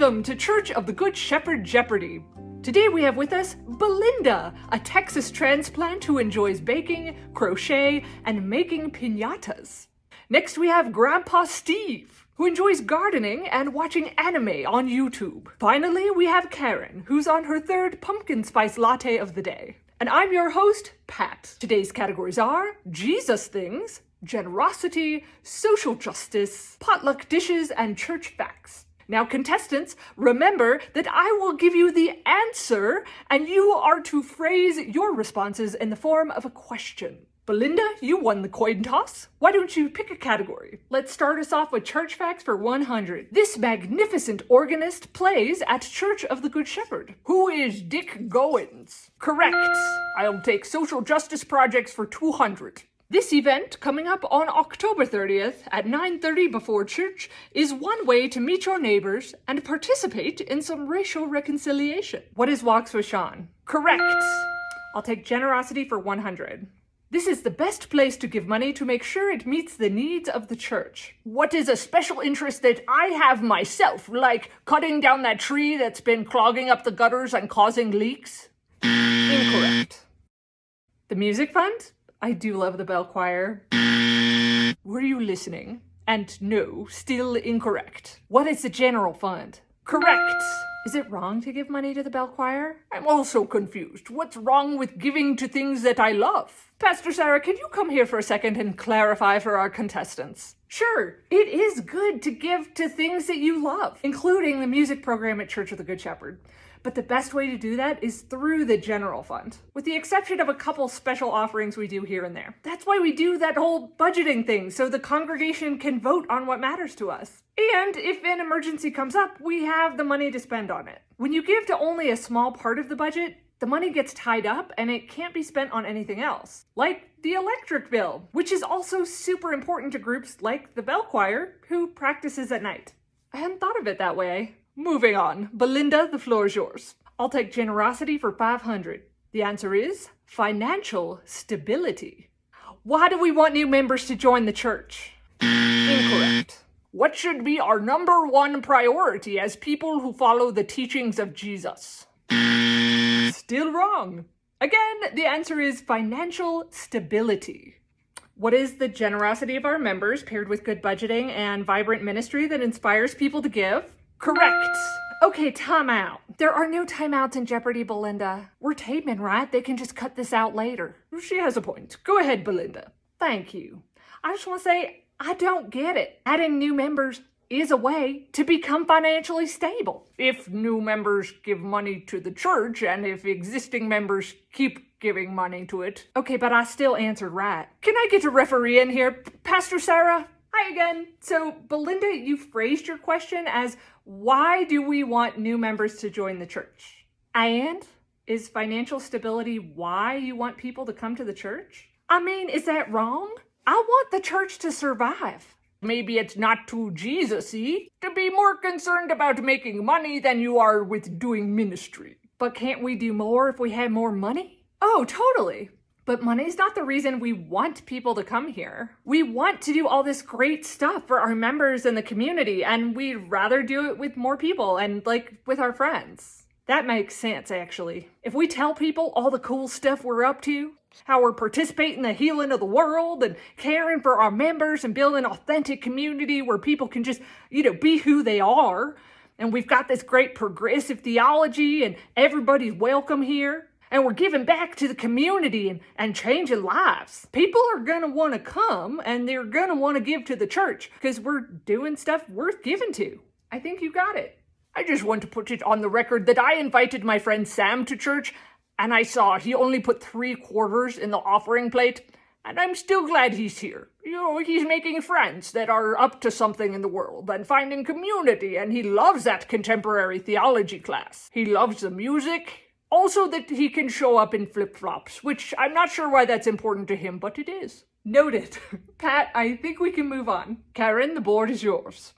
Welcome to Church of the Good Shepherd Jeopardy! Today we have with us Belinda, a Texas transplant who enjoys baking, crochet, and making piñatas. Next we have Grandpa Steve, who enjoys gardening and watching anime on YouTube. Finally, we have Karen, who's on her third pumpkin spice latte of the day. And I'm your host, Pat. Today's categories are Jesus things, generosity, social justice, potluck dishes, and church facts. Now, contestants, remember that I will give you the answer, and you are to phrase your responses in the form of a question. Belinda, you won the coin toss. Why don't you pick a category? Let's start us off with church facts for 100. This magnificent organist plays at Church of the Good Shepherd. Who is Dick Goins? Correct. I'll take social justice projects for 200. This event, coming up on October 30th at 9:30 before church, is one way to meet your neighbors and participate in some racial reconciliation. What is Walks with Sean? Correct. I'll take generosity for 100. This is the best place to give money to make sure it meets the needs of the church. What is a special interest that I have myself, like cutting down that tree that's been clogging up the gutters and causing leaks? Incorrect. The music fund? I do love the bell choir. Were you listening? And no, still incorrect. What is the general fund? Correct. Is it wrong to give money to the bell choir? I'm also confused. What's wrong with giving to things that I love? Pastor Sarah, can you come here for a second and clarify for our contestants? Sure, it is good to give to things that you love, including the music program at Church of the Good Shepherd. But the best way to do that is through the general fund, with the exception of a couple special offerings we do here and there. That's why we do that whole budgeting thing, so the congregation can vote on what matters to us. And if an emergency comes up, we have the money to spend on it. When you give to only a small part of the budget, the money gets tied up and it can't be spent on anything else, like the electric bill, which is also super important to groups like the bell choir, who practices at night. I hadn't thought of it that way. Moving on. Belinda, the floor is yours. I'll take generosity for 500. The answer is financial stability. Why do we want new members to join the church? Incorrect. What should be our number one priority as people who follow the teachings of Jesus? Still wrong. Again, the answer is financial stability. What is the generosity of our members paired with good budgeting and vibrant ministry that inspires people to give? Correct. Okay, time out. There are no timeouts in Jeopardy, Belinda. We're taping, right? They can just cut this out later. She has a point. Go ahead, Belinda. Thank you. I just want to say, I don't get it. Adding new members is a way to become financially stable. If new members give money to the church and if existing members keep giving money to it. Okay, but I still answered right. Can I get a referee in here? Pastor Sarah? Hi again. So, Belinda, you phrased your question as, why do we want new members to join the church? And is financial stability why you want people to come to the church? I mean, is that wrong? I want the church to survive. Maybe it's not too Jesus-y to be more concerned about making money than you are with doing ministry. But can't we do more if we had more money? Oh, totally. But money's not the reason we want people to come here. We want to do all this great stuff for our members in the community, and we'd rather do it with more people and, like, with our friends. That makes sense, actually. If we tell people all the cool stuff we're up to, how we're participating in the healing of the world and caring for our members and building an authentic community where people can just, be who they are, and we've got this great progressive theology and everybody's welcome here, and we're giving back to the community and changing lives. People are going to want to come and they're going to want to give to the church because we're doing stuff worth giving to. I think you got it. I just want to put it on the record that I invited my friend Sam to church and I saw he only put 3 quarters in the offering plate. And I'm still glad he's here. He's making friends that are up to something in the world and finding community. And he loves that contemporary theology class. He loves the music. Also that he can show up in flip-flops, which I'm not sure why that's important to him, but it is. Noted. Pat, I think we can move on. Karen, the board is yours.